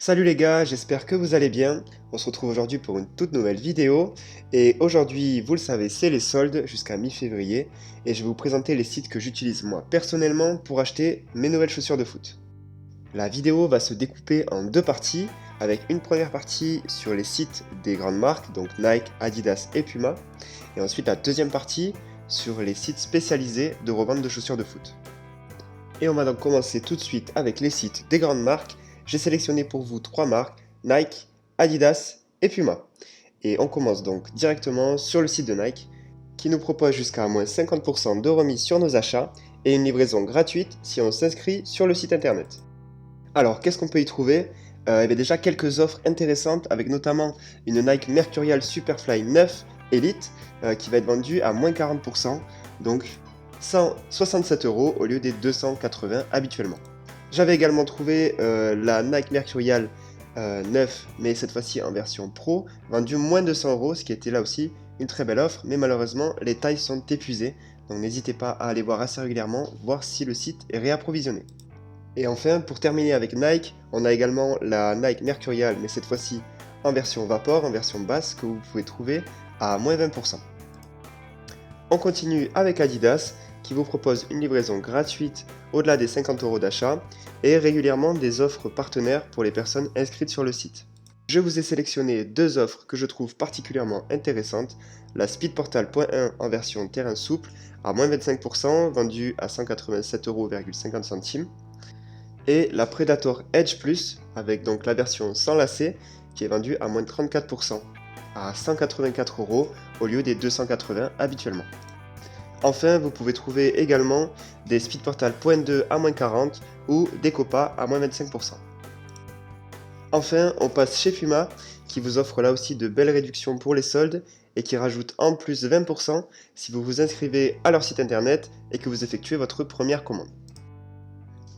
Salut les gars, j'espère que vous allez bien. On se retrouve aujourd'hui pour une toute nouvelle vidéo. Et aujourd'hui, vous le savez, c'est les soldes jusqu'à mi-février. Et je vais vous présenter les sites que j'utilise moi personnellement pour acheter mes nouvelles chaussures de foot. La vidéo va se découper en deux parties, avec une première partie sur les sites des grandes marques, donc Nike, Adidas et Puma. Et ensuite la deuxième partie sur les sites spécialisés de revente de chaussures de foot. Et on va donc commencer tout de suite avec les sites des grandes marques. J'ai sélectionné pour vous trois marques, Nike, Adidas et Puma. Et on commence donc directement sur le site de Nike, qui nous propose jusqu'à moins 50% de remise sur nos achats et une livraison gratuite si on s'inscrit sur le site internet. Alors, qu'est-ce qu'on peut y trouver? Eh bien déjà quelques offres intéressantes, avec notamment une Nike Mercurial Superfly 9 Elite qui va être vendue à moins 40%, donc 167 € au lieu des 280 habituellement. J'avais également trouvé la Nike Mercurial 9, mais cette fois-ci en version Pro, vendue moins de 100 €, ce qui était là aussi une très belle offre, mais malheureusement les tailles sont épuisées, donc n'hésitez pas à aller voir assez régulièrement, voir si le site est réapprovisionné. Et enfin, pour terminer avec Nike, on a également la Nike Mercurial, mais cette fois-ci en version Vapor, en version basse, que vous pouvez trouver à moins 20%. On continue avec Adidas, qui vous propose une livraison gratuite au-delà des 50 € d'achat et régulièrement des offres partenaires pour les personnes inscrites sur le site. Je vous ai sélectionné deux offres que je trouve particulièrement intéressantes, la Speed Portal .1 en version terrain souple à moins 25%, vendue à 187,50 € et la Predator Edge Plus avec donc la version sans lacet qui est vendue à moins de 34%, à 184 € au lieu des 280 habituellement. Enfin, vous pouvez trouver également des Speed Portal .2 à moins 40 ou des Copa à moins 25%. Enfin, on passe chez Puma qui vous offre là aussi de belles réductions pour les soldes et qui rajoute en plus 20% si vous vous inscrivez à leur site internet et que vous effectuez votre première commande.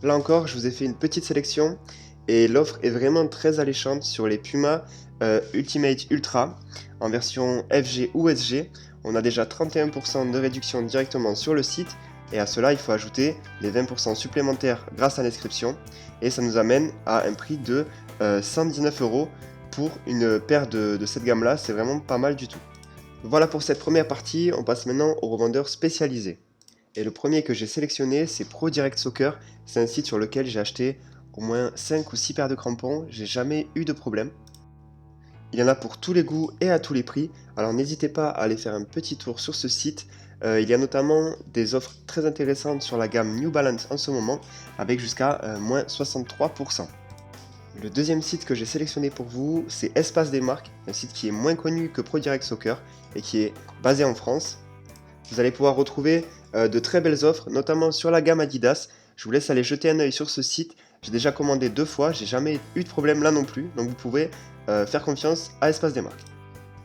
Là encore, je vous ai fait une petite sélection et l'offre est vraiment très alléchante sur les Puma Ultimate Ultra en version FG ou SG. On a déjà 31% de réduction directement sur le site et à cela il faut ajouter les 20% supplémentaires grâce à l'inscription et ça nous amène à un prix de 119 € pour une paire de cette gamme là, c'est vraiment pas mal du tout. Voilà pour cette première partie, on passe maintenant aux revendeurs spécialisés. Et le premier que j'ai sélectionné c'est Pro Direct Soccer, c'est un site sur lequel j'ai acheté au moins 5 ou 6 paires de crampons, j'ai jamais eu de problème. Il y en a pour tous les goûts et à tous les prix, alors n'hésitez pas à aller faire un petit tour sur ce site. Il y a notamment des offres très intéressantes sur la gamme New Balance en ce moment, avec jusqu'à moins 63%. Le deuxième site que j'ai sélectionné pour vous, c'est Espace des Marques, un site qui est moins connu que Pro Direct Soccer et qui est basé en France. Vous allez pouvoir retrouver de très belles offres, notamment sur la gamme Adidas. Je vous laisse aller jeter un œil sur ce site. J'ai déjà commandé 2 fois, j'ai jamais eu de problème là non plus, donc vous pouvez faire confiance à Espace des Marques.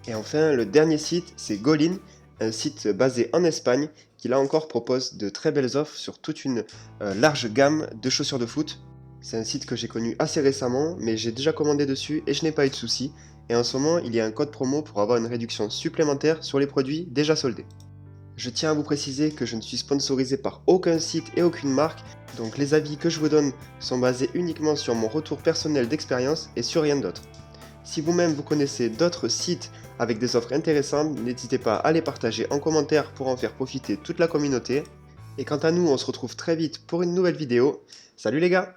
Et enfin, le dernier site, c'est Golin, un site basé en Espagne, qui là encore propose de très belles offres sur toute une large gamme de chaussures de foot. C'est un site que j'ai connu assez récemment, mais j'ai déjà commandé dessus et je n'ai pas eu de soucis. Et en ce moment, il y a un code promo pour avoir une réduction supplémentaire sur les produits déjà soldés. Je tiens à vous préciser que je ne suis sponsorisé par aucun site et aucune marque, donc les avis que je vous donne sont basés uniquement sur mon retour personnel d'expérience et sur rien d'autre. Si vous-même vous connaissez d'autres sites avec des offres intéressantes, n'hésitez pas à les partager en commentaire pour en faire profiter toute la communauté. Et quant à nous, on se retrouve très vite pour une nouvelle vidéo. Salut les gars!